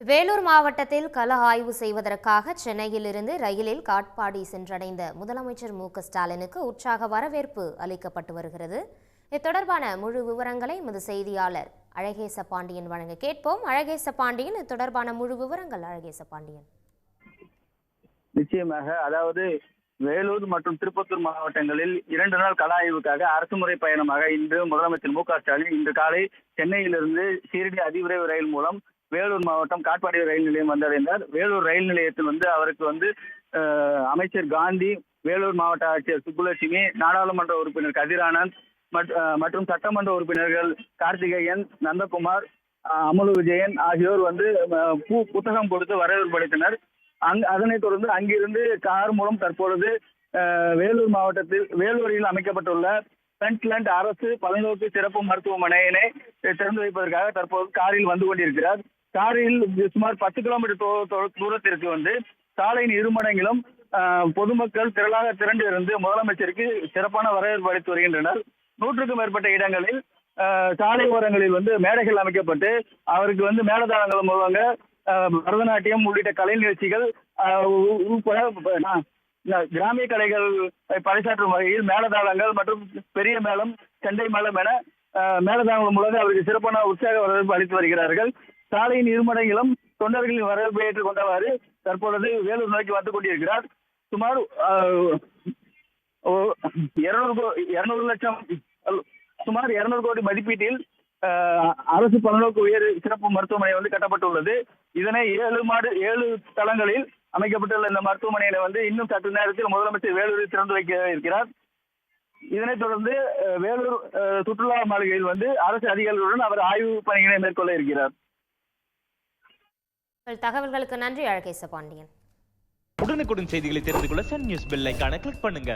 வேலூர் மாவட்டத்தில் கள ஆய்வு செய்வதற்காக சென்னையிலிருந்து ரயிலில் காட்பாடி சென்றடைந்த முதலமைச்சர் ஸ்டாலினுக்கு உற்சாக வரவேற்பு அளிக்கப்பட்டு வருகிறது. இது தொடர்பான முழு விவரங்களை எமது செய்தியாளர் அழகேச பாண்டியன் வழங்க கேட்போம். அழகேச பாண்டியன், இது தொடர்பான முழு விவரங்கள். அழகேச பாண்டியன். நிச்சயமாக, அதாவது வேலூர் மற்றும் திருப்பத்தூர் மாவட்டங்களில் 2 நாள் கள ஆய்வுக்காக அரசுமுறை பயணமாக இன்று முதலமைச்சர் ஸ்டாலின் இன்று காலை சென்னையிலிருந்து சீரடி அதிவிரைவு ரயில் மூலம் வேலூர் மாவட்டம் காட்பாடி ரயில் நிலையம் வந்தடைந்தார். வேலூர் ரயில் நிலையத்தில் அவருக்கு அமைச்சர் காந்தி, வேலூர் மாவட்ட ஆட்சியர் சுப்புலட்சுமி, நாடாளுமன்ற உறுப்பினர் கதிரானந்த் மற்றும் சட்டமன்ற உறுப்பினர்கள் கார்த்திகேயன், நந்தகுமார், அமலு விஜயன் ஆகியோர் புத்தகம் கொடுத்து வரவேற்பு அளித்தனர். அதனைத் தொடர்ந்து அங்கிருந்து கார் மூலம் தற்பொழுது வேலூர் மாவட்டத்தில் வேலூரில் அமைக்கப்பட்டுள்ள ஃப்ரண்ட்லேண்ட் அரசு பல்நோக்கு சிறப்பு மருத்துவமனையினை திறந்து வைப்பதற்காக தற்போது காரில் வந்து கொண்டிருக்கிறார். காரில் சுமார் 10 கிலோமீட்டர் தூரத்திற்கு சாலையின் இருமடங்கிலும் பொதுமக்கள் திரளாக திரண்டு இருந்து முதலமைச்சருக்கு சிறப்பான வரவேற்பு அளித்து வருகின்றனர். 100க்கும் மேற்பட்ட இடங்களில் சாலை ஓரங்களில் மேடைகள் அமைக்கப்பட்டு அவருக்கு மேலதாளங்கள் மூலமாக பரதநாட்டியம் உள்ளிட்ட கலை நிகழ்ச்சிகள் உட்பட கிராமிய கலைகள் பறைசாற்றும் வகையில் மேலதாளங்கள் மற்றும் பெரிய மேளம், செண்டை மேளம் என மேலதாளங்கள் மூலம் அவருக்கு சிறப்பான உற்சாக வரவேற்பு அளித்து வருகிறார்கள். சாலையின் இருமடங்கிலும் தொண்டர்களின் வரவேற்பை ஏற்றுக் கொண்டவாறு தற்பொழுது வேலூர் நோக்கி வந்து கொண்டிருக்கிறார். சுமார் 200 கோடி மதிப்பீட்டில் அரசு பல்நோக்கு உயர் சிறப்பு மருத்துவமனை கட்டப்பட்டுள்ளது. இதனை 7 தளங்களில் அமைக்கப்பட்டுள்ள இந்த மருத்துவமனையில இன்னும் சற்று நேரத்தில் முதலமைச்சர் வேலூரில் திறந்து வைக்க இருக்கிறார். இதனைத் தொடர்ந்து வேலூர் சுற்றுலா மாளிகையில் அரசு அதிகாரிகளுடன் அவர் ஆய்வு பணிகளை மேற்கொள்ள இருக்கிறார். தகவல்களுக்கு நன்றி அழகேச பாண்டியன். உடனுக்குடன் செய்திகளை தெரிந்து கொள்ள சன் நியூஸ் பெல் ஐகானை கிளிக் பண்ணுங்க.